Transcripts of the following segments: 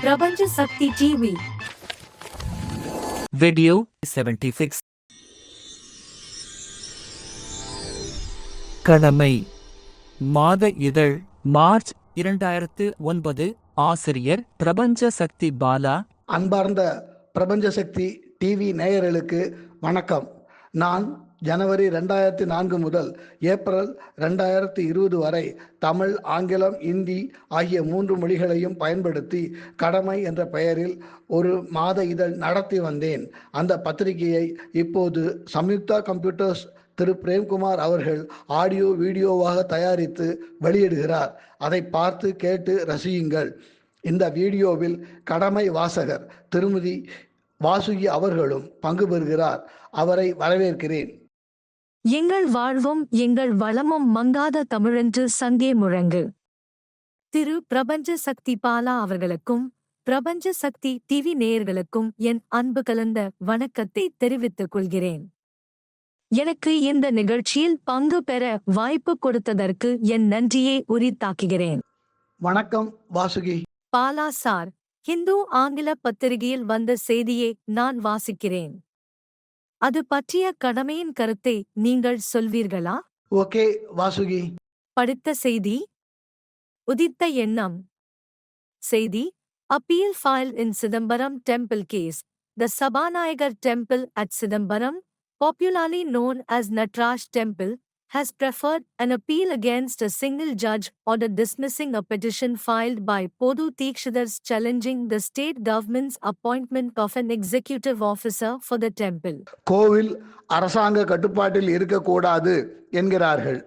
பிரபஞ்ச சக்தி TV. Video 76. கடமை மாத இதழ் மார்ச் 2009. ஆசிரியர் பிரபஞ்ச சக்தி பாலா. அன்பார்ந்த பிரபஞ்ச சக்தி டிவி நேயர்களுக்கு வணக்கம். நான் ஜனவரி 2004 முதல் ஏப்ரல் 2020 வரை தமிழ், ஆங்கிலம், இந்தி ஆகிய 3 மொழிகளையும் பயன்படுத்தி கடமை என்ற பெயரில் ஒரு மாத இதழ் நடத்தி வந்தேன். அந்த பத்திரிகையை இப்போது சம்யுக்தா கம்ப்யூட்டர்ஸ் திரு பிரேம்குமார் அவர்கள் ஆடியோ வீடியோவாக தயாரித்து வெளியிடுகிறார். அதை பார்த்து கேட்டு ரசியுங்கள். இந்த வீடியோவில் கடமை வாசகர் திருமதி வாசுகி அவர்களும் பங்கு பெறுகிறார். அவரை வரவேற்கிறேன். எங்கள் வாழ்வும் எங்கள் வளமும் மங்காத தமிழென்று சங்கே முழங்கு. திரு பிரபஞ்ச சக்தி பாலா அவர்களுக்கும் பிரபஞ்ச சக்தி டிவி நேயர்களுக்கும் என் அன்பு கலந்த வணக்கத்தை தெரிவித்துக் கொள்கிறேன். எனக்கு இந்த நிகழ்ச்சியில் பங்கு பெற வாய்ப்பு கொடுத்ததற்கு என் நன்றியை உரித்தாக்குகிறேன். வணக்கம் வாசுகி. பாலா சார், ஹிந்து ஆங்கில பத்திரிகையில் வந்த செய்தியை நான் வாசிக்கிறேன். அது பற்றிய கடமையின் கருத்தை நீங்கள் சொல்வீர்களா? ஓகே வாசுகி. படித்த செய்தி. உதித்த எண்ணம். செய்தி: appeal filed in Chidambaram temple case. The Sabanayagar temple at Chidambaram, popularly known as Nataraj temple, has preferred an appeal against a single judge order dismissing a petition filed by Podu Teekshidars challenging the state government's appointment of an executive officer for the temple. கோவில் அரசாங்க கட்டுப்பாட்டில் இருக்கக்கூடாது என்கிறார்கள்.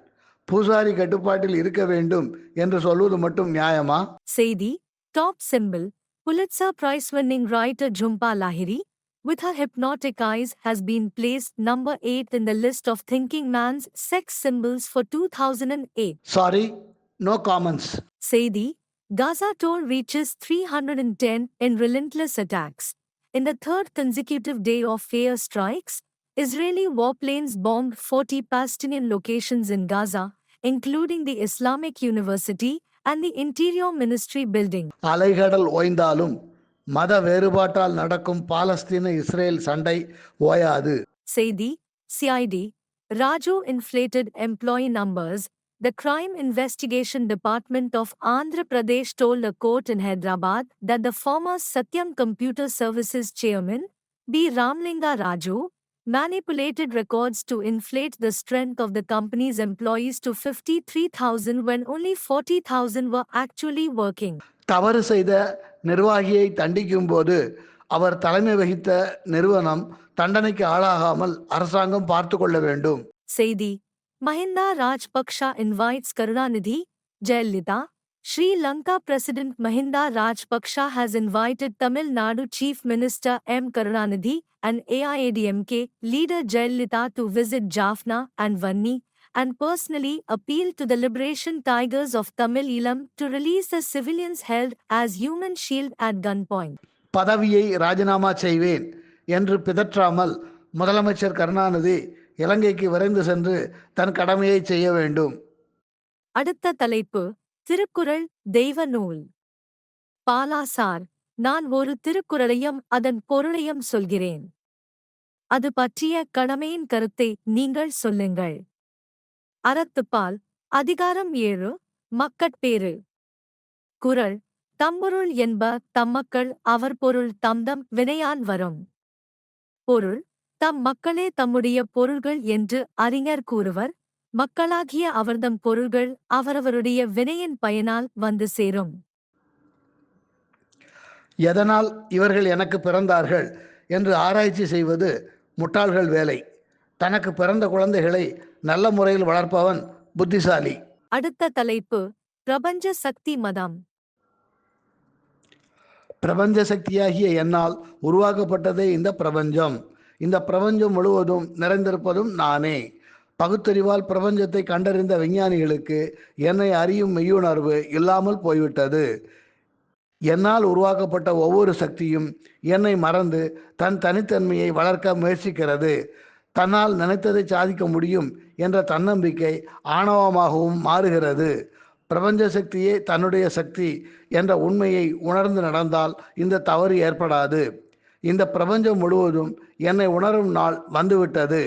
பூசாரி கட்டுப்பாட்டில் இருக்க வேண்டும் என்று சொல்வது மட்டும் நியாயமா? செய்தி: top symbol. Pulitzer Prize winning writer Jhumpa Lahiri, with her hypnotic eyes, has been placed number 8 in the list of thinking man's sex symbols for 2008. Sorry, no comments. Saidi: Gaza toll reaches 310 in relentless attacks. In the third consecutive day of air strikes, Israeli warplanes bombed 40 Palestinian locations in Gaza, including the Islamic University and the Interior Ministry building. அலைகடல் ஓய்ந்தாலும் மத வேறுபாட்டால் நடக்கும் பாலஸ்தீன Israel சண்டை ஓயாது. Saidi: CID, Raju inflated employee numbers. The Crime Investigation Department of Andhra Pradesh told a court in Hyderabad that the former Satyam Computer Services chairman, B. Ramlinga Raju, manipulated records to inflate the strength of the company's employees to 53,000 when only 40,000 were actually working. தவறு செய்த நிர்வாகியை தண்டிக்கும் போது அவர் தலைமை வகித்த நிறுவனம் தண்டனைக்கு ஆளாகாமல் அரசாங்கம் பார்த்து கொள்ள வேண்டும். Saidi: Mahinda Rajpaksha invites Karunanidhi, Jayalalitha. Sri Lanka President Mahinda Rajpaksha has invited Tamil Nadu Chief Minister M. Karunanidhi and AIADMK leader Jayalalitha to visit Jaffna and Vanni, and personally appealed to the Liberation Tigers of Tamil Eelam to release the civilians held as human shield at gunpoint. பதவியை ராஜினாமா செய்வேன் என்று பிதற்றாமல் முதலமைச்சர் கருணாநிதி இலங்கைக்கு விரைந்து சென்று தன் கடமையை செய்ய வேண்டும். அடுத்த தலைப்பு: திருக்குறள் தெய்வ நூல். பாலா சார், நான் ஒரு திருக்குறளையும் அதன் பொருளையும் சொல்கிறேன். அது பற்றிய கடமையின் கருத்தை நீங்கள் சொல்லுங்கள். அறத்துப்பால். அதிகாரம் 7. மக்கட்பேறு. குறள்: தம்பொருள் என்ப தம்மக்கள் அவர் பொருள் தம்தம் வினையான் வரும். பொருள்: தம் மக்களே தம்முடைய பொருள்கள் என்று அறிஞர் கூறுவர். மக்களாகிய அவர்தம் பொருள்கள் அவரவருடைய வினையின் பயனால் வந்து சேரும். எதனால் இவர்கள் எனக்கு பிறந்தார்கள் என்று ஆராய்ச்சி செய்வது முட்டாள்கள் வேலை. தனக்கு பிறந்த குழந்தைகளை நல்ல முறையில் வளர்ப்பவன் புத்திசாலி. அடுத்த தலைப்பு: பிரபஞ்ச சக்தி மதம். பிரபஞ்ச சக்தியாகிய என்னால் உருவாக்கப்பட்டதே இந்த பிரபஞ்சம். இந்த பிரபஞ்சம் முழுவதும் நிறைந்திருப்பதும் நானே. பகுத்தறிவால் பிரபஞ்சத்தை கண்டறிந்த விஞ்ஞானிகளுக்கு என்னை அறியும் மெய்யுணர்வு இல்லாமல் போய்விட்டது. என்னால் உருவாக்கப்பட்ட ஒவ்வொரு சக்தியும் என்னை மறந்து தன் தனித்தன்மையை வளர்க்க முயற்சிக்கிறது. தன்னால் நினைத்ததை சாதிக்க முடியும் என்ற தன்னம்பிக்கை ஆணவமாகவும் மாறுகிறது. பிரபஞ்ச சக்தியே தன்னுடைய சக்தி என்ற உண்மையை உணர்ந்து நடந்தால் இந்த தவறு ஏற்படாது. இந்த பிரபஞ்சம் முழுவதும் என்னை உணரும் நாள் வந்துவிட்டது.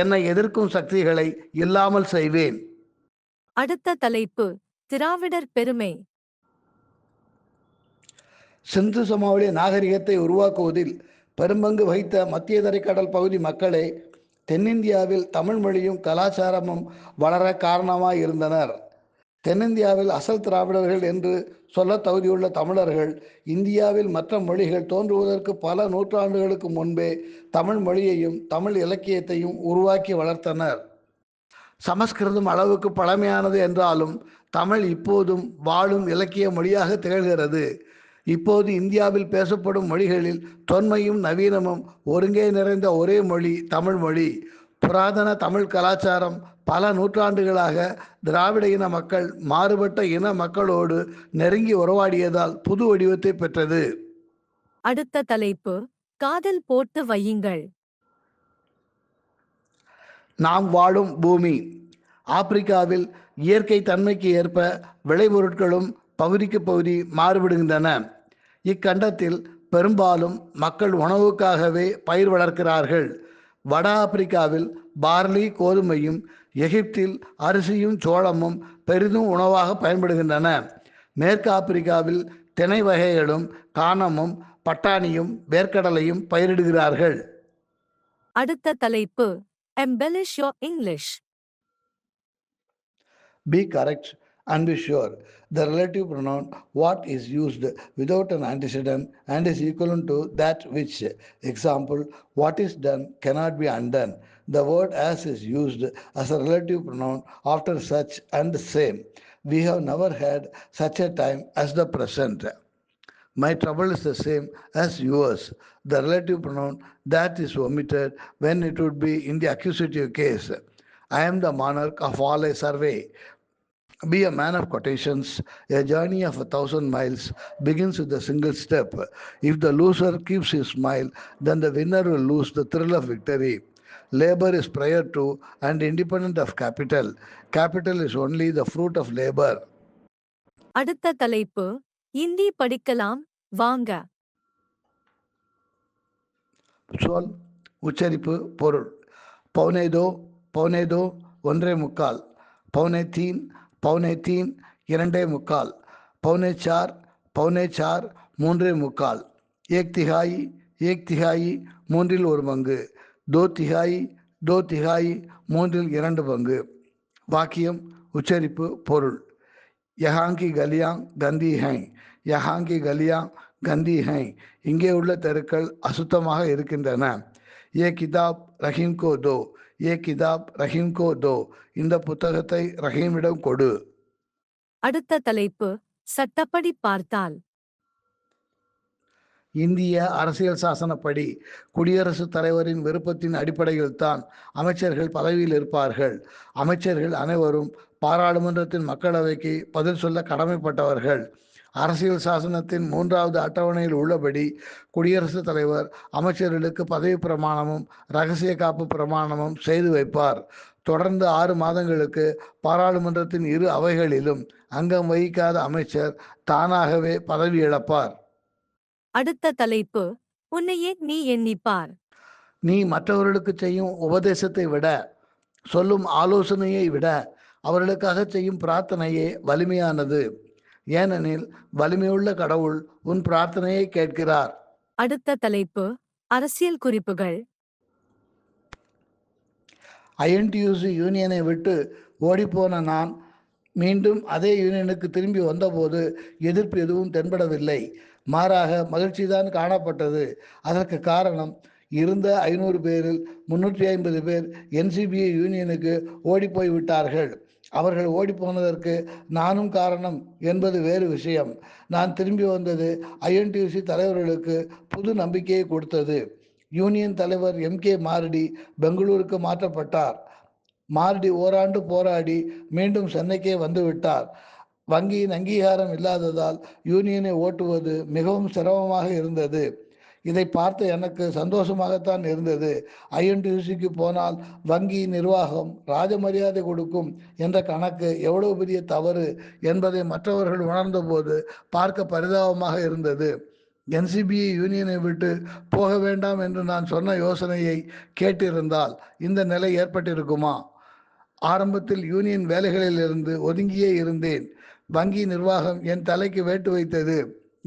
என்னை எதிர்க்கும் சக்திகளை இல்லாமல் செய்வேன். அடுத்த தலைப்பு திராவிடர் பெருமை. சிந்து சமவெளி நாகரிகத்தை உருவாக்குவதில் பெரும்பங்கு வகித்த மத்திய தரைக்கடல் பகுதி மக்களே தென்னிந்தியாவில் தமிழ் மொழியும் கலாச்சாரமும் வளர காரணமாய் இருந்தனர். தென்னிந்தியாவில் அசல் திராவிடர்கள் என்று சொல்ல தகுதியுள்ள தமிழர்கள் இந்தியாவில் மற்ற மொழிகள் தோன்றுவதற்கு பல நூற்றாண்டுகளுக்கு முன்பே தமிழ் மொழியையும் தமிழ் இலக்கியத்தையும் உருவாக்கி வளர்த்தனர். சமஸ்கிருதம் அளவுக்கு பழமையானது என்றாலும் தமிழ் இப்போதும் வாழும் இலக்கிய மொழியாக திகழ்கிறது. இப்போது இந்தியாவில் பேசப்படும் மொழிகளில் தொன்மையும் நவீனமும் ஒருங்கே நிறைந்த ஒரே மொழி தமிழ் மொழி. புராதன தமிழ் கலாச்சாரம் பல நூற்றாண்டுகளாக திராவிட இன மக்கள் மாறுபட்ட இன மக்களோடு நெருங்கி உறவாடியதால் புது வடிவத்தை பெற்றது. அடுத்த தலைப்பு காதல் போட்டு வையுங்கள். நாம் வாழும் பூமி. ஆப்பிரிக்காவில் இயற்கை தன்மைக்கு ஏற்ப விளைபொருட்களும் பகுதிக்கு பகுதி மாறுபடுகின்றன. இக்கண்டத்தில் பெரும்பாலும் மக்கள் உணவுக்காகவே பயிர் வளர்க்கிறார்கள். வட ஆப்பிரிக்காவில் பார்லி கோதுமையும் எகிப்தில் அரிசியும் சோளமும் பெரிதும் உணவாக பயன்படுகின்றன. மேற்கு ஆப்பிரிக்காவில் திணை வகைகளும் கானமும் பட்டாணியும் வேர்க்கடலையும் பயிரிடுகிறார்கள். அடுத்த தலைப்பு embellish your English. Be correct and be sure. The relative pronoun what is used without an antecedent and is equivalent to that which. Example, what is done cannot be undone. The word as is used as a relative pronoun after such and same. We have never had such a time as the present. My trouble is the same as yours. The relative pronoun that is omitted when it would be in the accusative case. I am the monarch of all I survey. Be a man of quotations. A journey of 1,000 miles begins with a single step. If the loser keeps his smile, then the winner will lose the thrill of victory. Labor is prior to and independent of capital. Capital is only the fruit of labor. அடுத்த தலைப்பு இந்தி படிக்கலாம் வாங்க. சொல், உச்சரிப்பு, பொருள். பௌனேதோ பௌனேதோ ஒன்றே முக்கால். பௌனே தீன் பௌனே தீன் இரண்டே முக்கால். பௌனே சார் பௌனே சார் மூன்றே முக்கால். ஏக் திகாயி ஏக் திகாயி மூன்றில் ஒரு பங்கு. தோ திகாயி தோ திகாயி மூன்றில் இரண்டு பங்கு. வாக்கியம், உச்சரிப்பு, பொருள். யஹாங்கி கலியாங் கந்தி ஹை. யஹாங்கி கலியாங் கந்தி ஹை. இங்கே உள்ள தெருக்கள் அசுத்தமாக இருக்கின்றன. ஏ கிதாப் ரஹீம் கோ தோ. ஏ கிதாப் ரஹீம் கோ தோ. இந்த புத்தகத்தை ரஹீமிடம் கொடு. அடுத்த தலைப்பு சட்டப்படி பார்த்தால். இந்திய அரசியல் சாசனப்படி குடியரசுத் தலைவரின் விருப்பத்தின் அடிப்படையில் தான் அமைச்சர்கள் பதவியில் இருப்பார்கள். அமைச்சர்கள் அனைவரும் பாராளுமன்றத்தின் மக்களவைக்கு பதில் சொல்ல கடமைப்பட்டவர்கள். அரசியல் சாசனத்தின் 3வது அட்டவணையில் உள்ளபடி குடியரசுத் தலைவர் அமைச்சர்களுக்கு பதவி பிரமாணமும் இரகசிய காப்பு பிரமாணமும் செய்து வைப்பார். தொடர்ந்து 6 மாதங்களுக்கு பாராளுமன்றத்தின் இரு அவைகளிலும் அங்கம் வகிக்காத அமைச்சர் தானாகவே பதவி இழப்பார். அடுத்த தலைப்பு உன்னையே நீ எண்ணிப்பார். நீ மற்றவர்களுக்கு செய்யும் உபதேசத்தை விட, சொல்லும் ஆலோசனையை விட அவர்களுக்காக செய்யும் பிரார்த்தனையே வலிமையானது. ஏனெனில் வலிமையுள்ள கடவுள் உன் பிரார்த்தனையை கேட்கிறார். அடுத்த தலைப்பு அரசியல் குறிப்புகள். ஐஎன்டியூசி யூனியனை விட்டு ஓடிப்போன நான் மீண்டும் அதே யூனியனுக்கு திரும்பி வந்தபோது எதிர்ப்பு எதுவும் தென்படவில்லை. மாறாக மகிழ்ச்சிதான் காணப்பட்டது. அதற்கு காரணம், இருந்த 500 பேரில் 350 பேர் என்சிபிஐ யூனியனுக்கு ஓடிப்போய் விட்டார்கள். அவர்கள் ஓடிப்போனதற்கு நானும் காரணம் என்பது வேறு விஷயம். நான் திரும்பி வந்தது ஐஎன்டியூசி தலைவர்களுக்கு புது நம்பிக்கையை கொடுத்தது. யூனியன் தலைவர் MK மாரடி பெங்களூருக்கு மாற்றப்பட்டார். மாரடி ஓராண்டு போராடி மீண்டும் சென்னைக்கே வந்துவிட்டார். வங்கியின் அங்கீகாரம் இல்லாததால் யூனியனை ஓட்டுவது மிகவும் சிரமமாக இருந்தது. இதை பார்த்து எனக்கு சந்தோஷமாகத்தான் இருந்தது. ஐஎன்டியூசிக்கு போனால் வங்கி நிர்வாகம் ராஜமரியாதை கொடுக்கும் என்ற கணக்கு எவ்வளவு பெரிய தவறு என்பதை மற்றவர்கள் உணர்ந்தபோது பார்க்க பரிதாபமாக இருந்தது. என்சிபிஐ யூனியனை விட்டு போக வேண்டாம் என்று நான் சொன்ன யோசனையை கேட்டிருந்தால் இந்த நிலை ஏற்பட்டிருக்குமா? ஆரம்பத்தில் யூனியன் வேலைகளில் இருந்து ஒதுங்கியே இருந்தேன். வங்கி நிர்வாகம் என் தலைக்கு வேட்டு வைத்தது.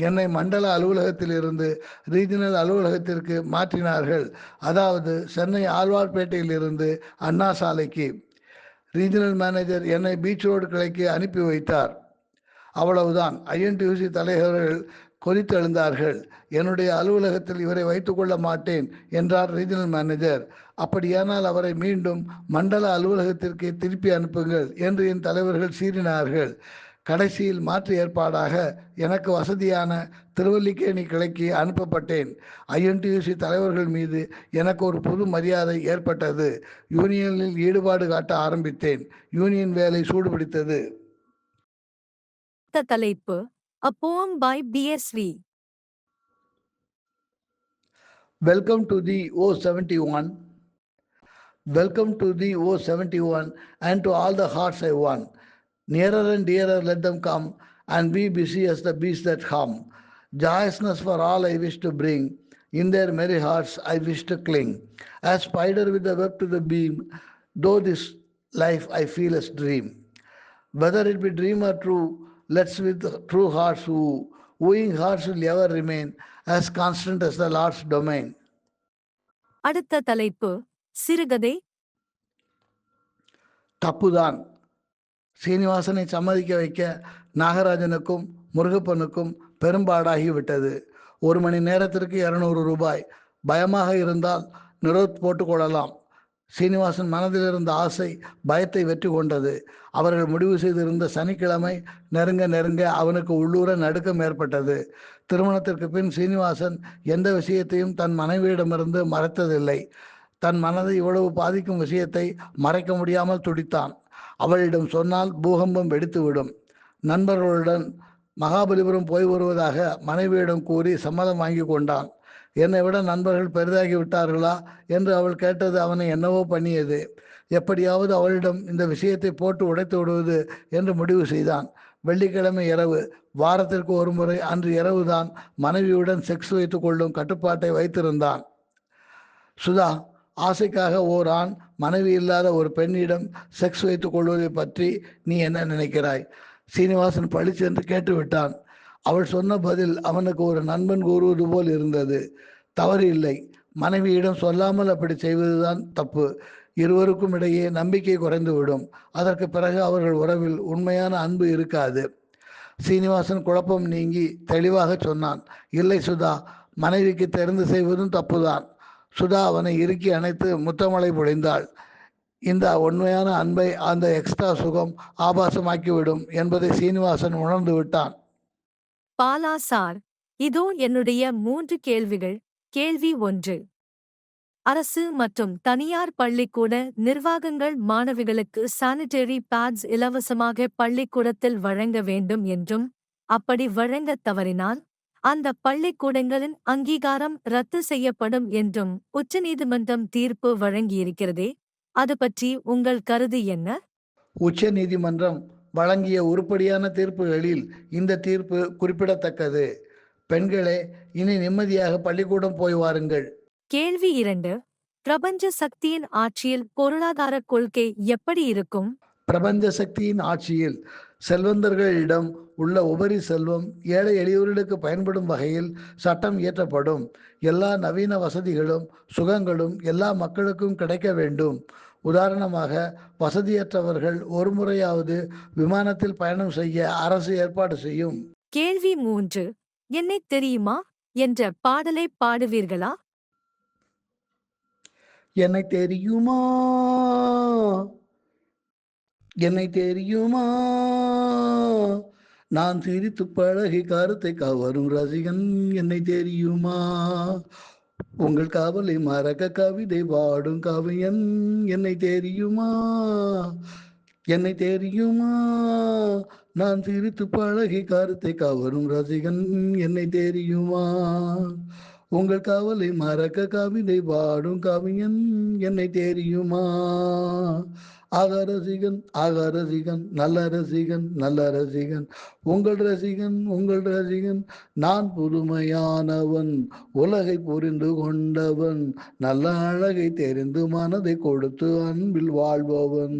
என்னை மண்டல அலுவலகத்தில் இருந்து ரீஜனல் அலுவலகத்திற்கு மாற்றினார்கள். அதாவது சென்னை ஆழ்வார்பேட்டையில் இருந்து அண்ணா சாலைக்கு. ரீஜனல் மேனேஜர் என்னை பீச் ரோடு கிளைக்கு அனுப்பி வைத்தார். அவ்வளவுதான். ஐஎன்டியூசி தலைவர்கள் கொதித்தெழுந்தார்கள். என்னுடைய அலுவலகத்தில் இவரை வைத்துக்கொள்ள மாட்டேன் என்றார் ரீஜனல் மேனேஜர். அப்படியானால் அவரை மீண்டும் மண்டல அலுவலகத்திற்கு திருப்பி அனுப்புங்கள் என்று என் தலைவர்கள் சீறினார்கள். கடைசியில் மாற்று ஏற்பாடாக எனக்கு வசதியான திருவல்லிக்கேணி கிளைக்கு அனுப்பப்பட்டேன். ஐஎன்டியூசி தலைவர்கள் மீது எனக்கு ஒரு புது மரியாதை ஏற்பட்டது. யூனியனில் ஈடுபாடு காட்ட ஆரம்பித்தேன். யூனியன் வேலை சூடுபிடித்தது. தலைப்பு A poem by BSV. Welcome to the O71. Welcome to the O71 and to all the hearts I won. Nearer and dearer let them come and be busy as the bees that hum. Joyousness for all I wish to bring. In their merry hearts I wish to cling. As spider with the web to the beam, though this life I feel as dream. Whether it be dream or true, let's with true hearts woo. Wooing hearts will ever remain as constant as the Lord's domain. அடுத்த தலைப்பு சிறுகதை. தப்புதான். சீனிவாசனை சம்மதிக்க வைக்க நாகராஜனுக்கும் முருகப்பனுக்கும் பெரும்பாடாகிவிட்டது. 1 மணி நேரத்திற்கு 200 ரூபாய். பயமாக இருந்தால் நிரோத் போட்டுக்கொள்ளலாம். சீனிவாசன் மனதில் இருந்த ஆசை பயத்தை வெற்றி கொண்டது. அவர்கள் முடிவு செய்திருந்த சனிக்கிழமை நெருங்க அவனுக்கு உள்ளூர நடுக்கம் ஏற்பட்டது. திருமணத்திற்கு பின் சீனிவாசன் எந்த விஷயத்தையும் தன் மனைவியிடமிருந்து மறைத்ததில்லை. தன் மனதை இவ்வளவு பாதிக்கும் விஷயத்தை மறைக்க முடியாமல் துடித்தான். அவளிடம் சொன்னால் பூகம்பம் வெடித்துவிடும். நண்பர்களுடன் மகாபலிபுரம் போய் வருவதாக மனைவியிடம் கூறி சம்மதம் வாங்கி கொண்டான். என்னை விட நண்பர்கள் பெரிதாகி விட்டார்களா என்று அவள் கேட்டது அவனை என்னவோ பண்ணியது. எப்படியாவது அவளிடம் இந்த விஷயத்தை போட்டு உடைத்து விடுவது என்று முடிவு செய்தான். வெள்ளிக்கிழமை இரவு, வாரத்திற்கு ஒரு முறை அன்று இரவுதான் மனைவியுடன் செக்ஸ் வைத்துக் கொள்ளும் கட்டுப்பாட்டை வைத்திருந்தான். சுதா, ஆசைக்காக ஓர் ஆண் மனைவி இல்லாத ஒரு பெண்ணிடம் செக்ஸ் வைத்துக் கொள்வதை பற்றி நீ என்ன நினைக்கிறாய்? சீனிவாசன் பளிச்சென்று கேட்டுவிட்டான். அவள் சொன்ன பதில் அவனுக்கு ஒரு நண்பன் கூறுவது போல் இருந்தது. தவறு இல்லை. மனைவியிடம் சொல்லாமல் அப்படி செய்வதுதான் தப்பு. இருவருக்கும் இடையே நம்பிக்கை குறைந்துவிடும். அதற்கு பிறகு அவர்கள் உறவில் உண்மையான அன்பு இருக்காது. சீனிவாசன் குழப்பம் நீங்கி தெளிவாக சொன்னான். இல்லை சுதா, மனைவிக்கு தெரிந்து செய்வதும் தப்புதான். சுதா அவனை இறுக்கி அணைத்து முத்தமழை பொழிந்தாள். இந்த உண்மையான அன்பை அந்த எக்ஸ்ட்ரா சுகம் ஆபாசமாக்கிவிடும் என்பதை சீனிவாசன் உணர்ந்து விட்டான். பாலா சார், இதோ என்னுடைய 3 கேள்விகள். கேள்வி 1. அரசு மற்றும் தனியார் பள்ளிக்கூட நிர்வாகங்கள் மாணவிகளுக்கு சானிட்டரி பேட்ஸ் இலவசமாக பள்ளிக்கூடத்தில் வழங்க வேண்டும் என்றும், அப்படி வழங்க தவறினால் அந்த பள்ளிக்கூடங்களின் அங்கீகாரம் ரத்து செய்யப்படும் என்றும் உச்சநீதிமன்றம் தீர்ப்பு வழங்கியிருக்கிறதே, அது பற்றி உங்கள் கருத்து என்ன? உச்ச நீதிமன்றம் வழங்கிய உருப்படியான தீர்ப்புகளில் இந்த தீர்ப்பு குறிப்பிடத்தக்கது. பெண்களே, இனி நிம்மதியாக பள்ளிக்கூடம் போய் வாருங்கள். கேள்வி 2. பிரபஞ்ச சக்தியின் ஆட்சியில் பொருளாதார கொள்கை எப்படி இருக்கும்? பிரபஞ்ச சக்தியின் ஆட்சியில் செல்வந்தர்களிடம் உள்ள உபரி செல்வம் ஏழை எளியோர்களுக்கு பயன்படும் வகையில் சட்டம் இயற்றப்படும். எல்லா நவீன வசதிகளும் சுகங்களும் எல்லா மக்களுக்கும் கிடைக்க வேண்டும். உதாரணமாக, வசதியற்றவர்கள் ஒரு முறையாவது விமானத்தில் பயணம் செய்ய அரசு ஏற்பாடு செய்யும். கேள்வி 3. என்னை தெரியுமா என்ற பாடலை பாடுவீர்களா? என்னை தெரியுமா, என்னை தெரியுமா, நான் சிரித்து பழகி கருத்தை கவரும் ரசிகன். என்னை தெரியுமா, உங்கள் காவலை மறக்க கவிதை பாடும் கவியன். என்னை தெரியுமா, என்னை தெரியுமா, நான் சிரித்து பழகி கருத்தை கவரும் ரசிகன். என்னை தெரியுமா, உங்கள் கவலை மறக்க கவிதை பாடும் கவிஞன் என்னை தெரியுமா? அகரசிகன் அகரசிகன் நல்ல ரசிகன் நல்ல ரசிகன் உங்கள் ரசிகன் உங்கள் ரசிகன் நான் புதுமையானவன் உலகை புரிந்து கொண்டவன் நல்ல அழகை தெரிந்து மனதை கொடுத்து அன்பில் வாழ்பவன்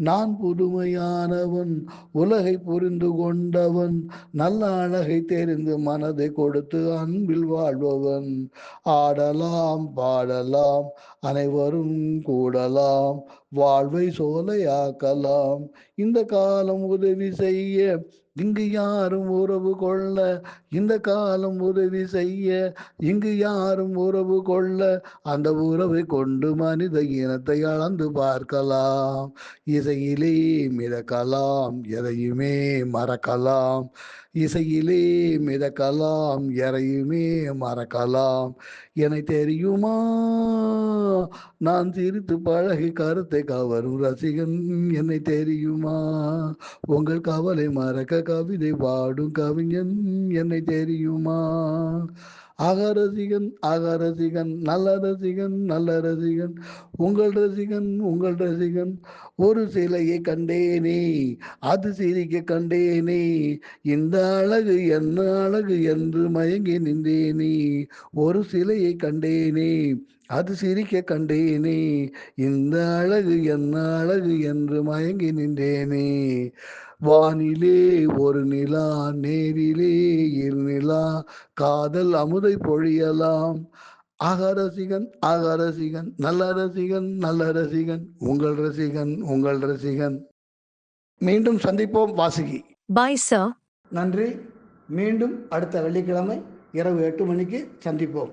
நான் புதுமையானவன் உலகை புரிந்து கொண்டவன் நல்ல அழகை தெரிந்து மனதை கொடுத்து அன்பில் வாழ்பவன் ஆடலாம் பாடலாம் அனைவரும் கூடலாம் வாழ்வை சோலையாக்கலாம் இந்த காலம் உதவி செய்ய இங்கு யாரும் உறவு கொள்ள இந்த காலம் உதவி செய்ய இங்கு யாரும் உறவு கொள்ள அந்த உறவை கொண்டு மனித இனத்தை அளந்து பார்க்கலாம் இசையிலே மிதக்கலாம் எதையுமே மறக்கலாம் இசையிலே மிதக்கலாம் எதையுமே மறக்கலாம் என்னை தெரியுமா நான் சிரித்து பழகி கருத்தை கவரும் ரசிகன் என்னை தெரியுமா உங்கள் கவலை மறக்க கவிதை பாடும் கவிஞன் என்னை தெரியுமா அகரசிகன் அகரசிகன் நல்ல ரசிகன் நல்ல ரசிகன் உங்கள் ரசிகன் உங்கள் ரசிகன் ஒரு சிலையை கண்டேனே அது சிரிக்க கண்டேனே இந்த அழகு என்ன அழகு என்று மயங்கி நின்றேனே ஒரு சிலையை கண்டேனே அது சிரிக்க கண்டேனே இந்த அழகு என்ன அழகு என்று மயங்கி நின்றேனே வானிலே ஒரு நிலா நேரிலே இரு நிலா காதல் அமுதை பொழியலாம் அகரசிகன் அகரசிகன் நல்ல ரசிகன் நல்ல ரசிகன் உங்கள் ரசிகன் உங்கள் ரசிகன் மீண்டும் சந்திப்போம் வாசுகி. Bye, sir. நன்றி. மீண்டும் அடுத்த வெள்ளிக்கிழமை இரவு 8 மணிக்கு சந்திப்போம்.